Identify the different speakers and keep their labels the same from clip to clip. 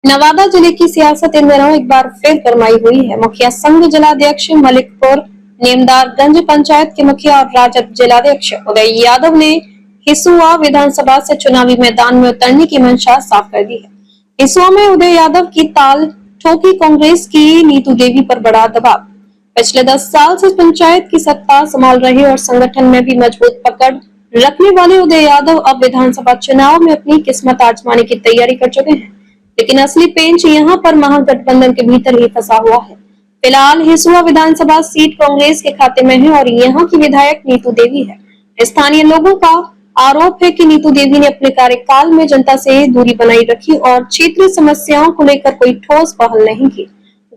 Speaker 1: नवादा जिले की सियासत इन दिनों एक बार फिर गरमाई हुई है। मुखिया संघ जिलाध्यक्ष मलिकपुर नेमदारगंज पंचायत के मुखिया और राजद जिलाध्यक्ष उदय यादव ने हिसुआ विधानसभा से चुनावी मैदान में उतरने की मंशा साफ कर दी है। हिसुआ में उदय यादव की ताल ठोकी कांग्रेस की नीतू देवी पर बड़ा दबाव। पिछले 10 साल से पंचायत की सत्ता संभाल रहे और संगठन में भी मजबूत पकड़ रखने वाले उदय यादव अब विधानसभा चुनाव में अपनी किस्मत आजमाने की तैयारी कर चुके हैं। लेकिन असली पेंच यहाँ पर महागठबंधन के भीतर ही फंसा हुआ है। फिलहाल हिसुआ विधानसभा सीट कांग्रेस के खाते में है और यहाँ की विधायक नीतू देवी है। स्थानीय लोगों का आरोप है कि नीतू देवी ने अपने कार्यकाल में जनता से दूरी बनाई रखी और क्षेत्रीय समस्याओं को लेकर कोई ठोस पहल नहीं की।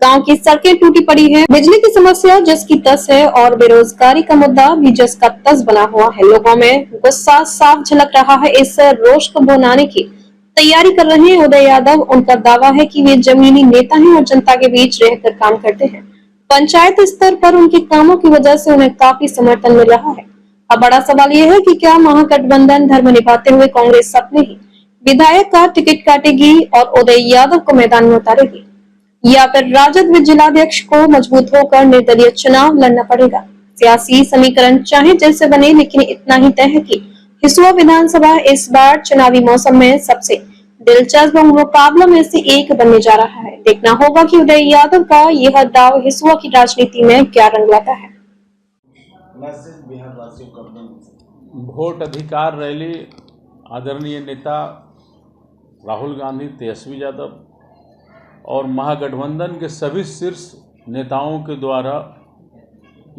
Speaker 1: गांव की सड़कें टूटी पड़ी है, बिजली की समस्या जस की तस है और बेरोजगारी का मुद्दा भी जस का तस बना हुआ है। लोगों में गुस्सा साफ झलक रहा है। इस रोष को भुनाने की तैयारी कर रहे हैं उदय यादव। उनका दावा है कि वे जमीनी नेता हैं और जनता के बीच रहकर काम करते हैं। पंचायत स्तर पर उनके कामों की वजह से उन्हें काफी समर्थन मिल रहा है। अब बड़ा सवाल यह है कि क्या महागठबंधन धर्म निभाते हुए कांग्रेस अपने ही विधायक का टिकट काटेगी और उदय यादव को मैदान में उतारेगी, या फिर राजद जिलाध्यक्ष को मजबूत होकर निर्दलीय चुनाव लड़ना पड़ेगा। सियासी समीकरण चाहे जैसे बने, लेकिन इतना ही तय है कि हिसुआ विधानसभा इस बार चुनावी मौसम में सबसे दिलचस्प मुकाबला में से एक बनने जा रहा है। देखना होगा कि उदय यादव का यह दाव हिसुआ की राजनीति में क्या रंग लाता है।
Speaker 2: वोट अधिकार रैली आदरणीय नेता राहुल गांधी, तेजस्वी यादव और महागठबंधन के सभी शीर्ष नेताओं के द्वारा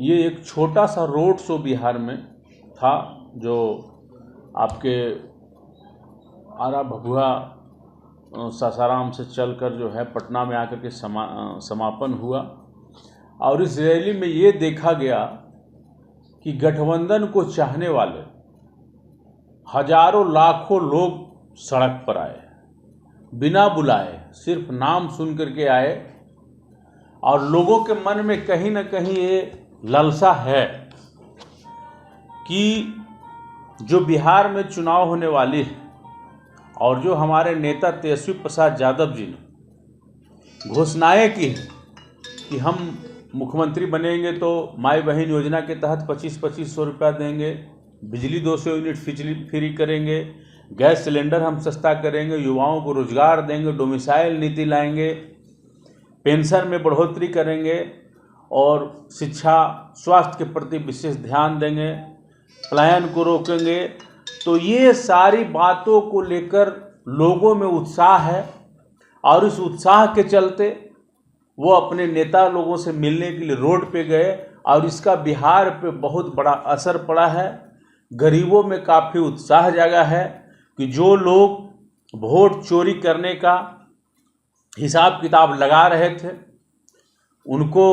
Speaker 2: ये एक छोटा सा रोड शो बिहार में था, जो आपके आरा भभुआ सासाराम से चलकर जो है पटना में आकर के समापन हुआ। और इस रैली में ये देखा गया कि गठबंधन को चाहने वाले हजारों लाखों लोग सड़क पर आए, बिना बुलाए, सिर्फ नाम सुन करके आए। और लोगों के मन में कहीं ना कहीं ये लालसा है कि जो बिहार में चुनाव होने वाली है और जो हमारे नेता तेजस्वी प्रसाद यादव जी ने घोषणाएं की कि हम मुख्यमंत्री बनेंगे तो माई बहन योजना के तहत 25-2500 रुपया देंगे, बिजली 200 यूनिट फ्री करेंगे, गैस सिलेंडर हम सस्ता करेंगे, युवाओं को रोजगार देंगे, डोमिसाइल नीति लाएंगे, पेंशन में बढ़ोतरी करेंगे और शिक्षा स्वास्थ्य के प्रति विशेष ध्यान देंगे, पलायन को रोकेंगे। तो ये सारी बातों को लेकर लोगों में उत्साह है और इस उत्साह के चलते वो अपने नेता लोगों से मिलने के लिए रोड पे गए और इसका बिहार पे बहुत बड़ा असर पड़ा है। गरीबों में काफ़ी उत्साह जागा है कि जो लोग वोट चोरी करने का हिसाब किताब लगा रहे थे उनको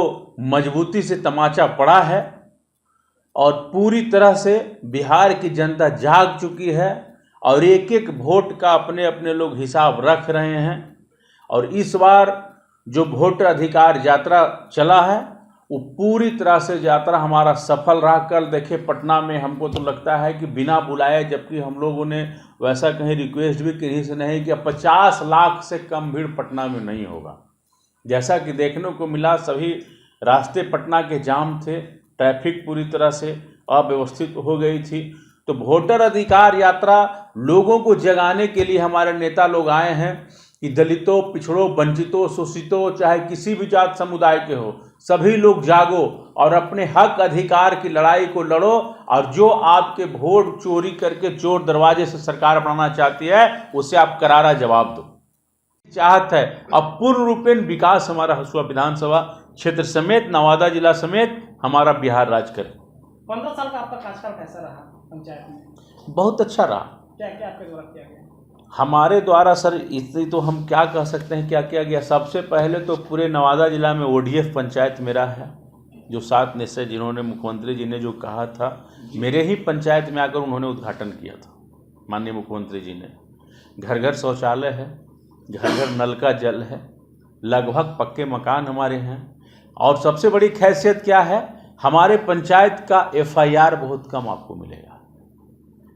Speaker 2: मजबूती से तमाचा पड़ा है और पूरी तरह से बिहार की जनता जाग चुकी है और एक एक वोट का अपने अपने लोग हिसाब रख रहे हैं। और इस बार जो वोटर अधिकार यात्रा चला है वो पूरी तरह से यात्रा हमारा सफल रहा। कल देखे पटना में हमको तो लगता है कि बिना बुलाए, जबकि हम लोगों ने वैसा कहीं रिक्वेस्ट भी कहीं से नहीं कि 50 लाख से कम भीड़ पटना में नहीं होगा। जैसा कि देखने को मिला, सभी रास्ते पटना के जाम थे, ट्रैफिक पूरी तरह से अव्यवस्थित हो गई थी। तो वोटर अधिकार यात्रा लोगों को जगाने के लिए हमारे नेता लोग आए हैं कि दलितों, पिछड़ों, वंचितों, शोषितों, चाहे किसी भी जात समुदाय के हो, सभी लोग जागो और अपने हक अधिकार की लड़ाई को लड़ो। और जो आपके वोट चोरी करके चोर दरवाजे से सरकार बनाना चाहती है उसे आप करारा जवाब दो। चाहत है अब पूर्ण रूपेण विकास हमारा हिसुआ विधानसभा क्षेत्र समेत, नवादा जिला समेत हमारा बिहार राज करे।
Speaker 3: 15 साल का आपका कार्यकाल कैसा रहा पंचायत में?
Speaker 2: बहुत अच्छा रहा।
Speaker 3: क्या क्या आपके द्वारा किया गया?
Speaker 2: हमारे द्वारा सर इतनी तो हम क्या कह सकते हैं क्या किया गया। सबसे पहले तो पूरे नवादा जिला में ODF पंचायत मेरा है, जो 7 निश्चय जिन्होंने मुख्यमंत्री जी ने जो कहा था, मेरे ही पंचायत में आकर उन्होंने उद्घाटन किया था माननीय मुख्यमंत्री जी ने। घर घर शौचालय है, घर घर नल का जल है, लगभग पक्के मकान हमारे हैं। और सबसे बड़ी खैसियत क्या है, हमारे पंचायत का FIR बहुत कम आपको मिलेगा।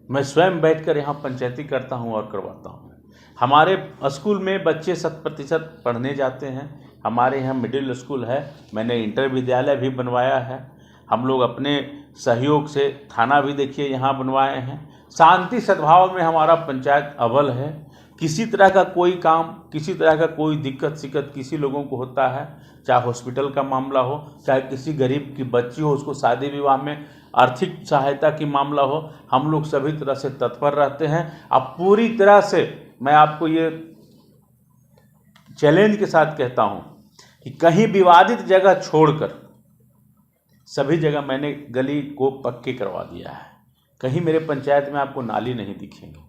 Speaker 2: मैं स्वयं बैठकर यहाँ पंचायती करता हूँ और करवाता हूँ। हमारे स्कूल में बच्चे 100% पढ़ने जाते हैं। हमारे यहाँ मिडिल स्कूल है, मैंने इंटर विद्यालय भी बनवाया है। हम लोग अपने सहयोग से थाना भी देखिए यहाँ बनवाए हैं। शांति सद्भाव में हमारा पंचायत अव्वल है। किसी तरह का कोई काम, किसी तरह का कोई दिक्कत शिक्कत किसी लोगों को होता है, चाहे हॉस्पिटल का मामला हो, चाहे किसी गरीब की बच्ची हो उसको शादी विवाह में आर्थिक सहायता की मामला हो, हम लोग सभी तरह से तत्पर रहते हैं। अब पूरी तरह से मैं आपको ये चैलेंज के साथ कहता हूँ कि कहीं विवादित जगह छोड़कर सभी जगह मैंने गली को पक्के करवा दिया है। कहीं मेरे पंचायत में आपको नाली नहीं दिखेंगे।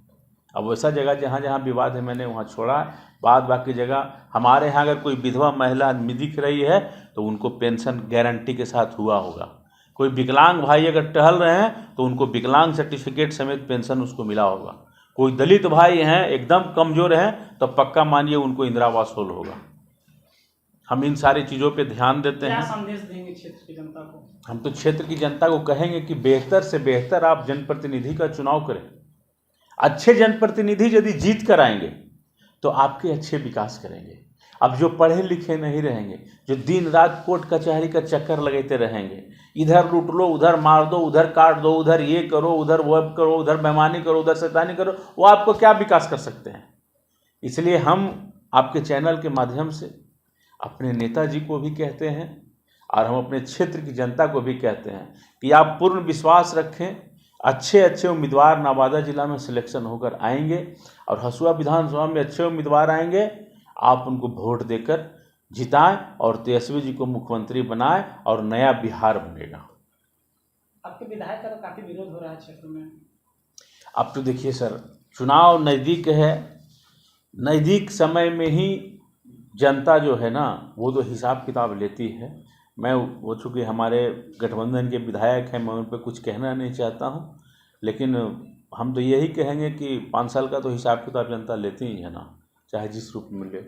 Speaker 2: अब वैसा जगह जहाँ जहाँ विवाद है मैंने वहाँ छोड़ा। बाद बाकी जगह हमारे यहाँ अगर कोई विधवा महिला दिख रही है तो उनको पेंशन गारंटी के साथ हुआ होगा। कोई विकलांग भाई अगर टहल रहे हैं तो उनको विकलांग सर्टिफिकेट समेत पेंशन उसको मिला होगा। कोई दलित भाई हैं एकदम कमज़ोर हैं तो पक्का मानिए उनको इंदिरा आवास होगा। हम इन सारी चीज़ों पे ध्यान देते हैं।
Speaker 3: क्या संदेश देंगे क्षेत्र की जनता को?
Speaker 2: हम तो क्षेत्र की जनता को कहेंगे कि बेहतर से बेहतर आप जनप्रतिनिधि का चुनाव करें। अच्छे जनप्रतिनिधि यदि जीत कर आएंगे तो आपके अच्छे विकास करेंगे। अब जो पढ़े लिखे नहीं रहेंगे, जो दिन रात कोर्ट कचहरी का चक्कर लगाते रहेंगे, इधर लूट लो, उधर मार दो, उधर काट दो, उधर ये करो, उधर वो करो, उधर बेईमानी करो, उधर शैतानी करो, वो आपको क्या विकास कर सकते हैं। इसलिए हम आपके चैनल के माध्यम से अपने नेताजी को भी कहते हैं और हम अपने क्षेत्र की जनता को भी कहते हैं कि आप पूर्ण विश्वास रखें। अच्छे अच्छे उम्मीदवार नवादा जिला में सिलेक्शन होकर आएंगे और हसुआ विधानसभा में अच्छे उम्मीदवार आएंगे। आप उनको वोट देकर जिताएं और तेजस्वी जी को मुख्यमंत्री बनाएं और नया बिहार बनेगा।
Speaker 3: आपके विधायक का तो काफी विरोध हो रहा है क्षेत्र में।
Speaker 2: अब तो देखिए सर, चुनाव नज़दीक है। नज़दीक समय में ही जनता जो है ना वो तो हिसाब किताब लेती है। मैं वो चूँकि हमारे गठबंधन के विधायक हैं, मैं उन पर कुछ कहना नहीं चाहता हूँ, लेकिन हम तो यही कहेंगे कि 5 साल का तो हिसाब किताब जनता लेती ही है ना, चाहे जिस रूप में ले।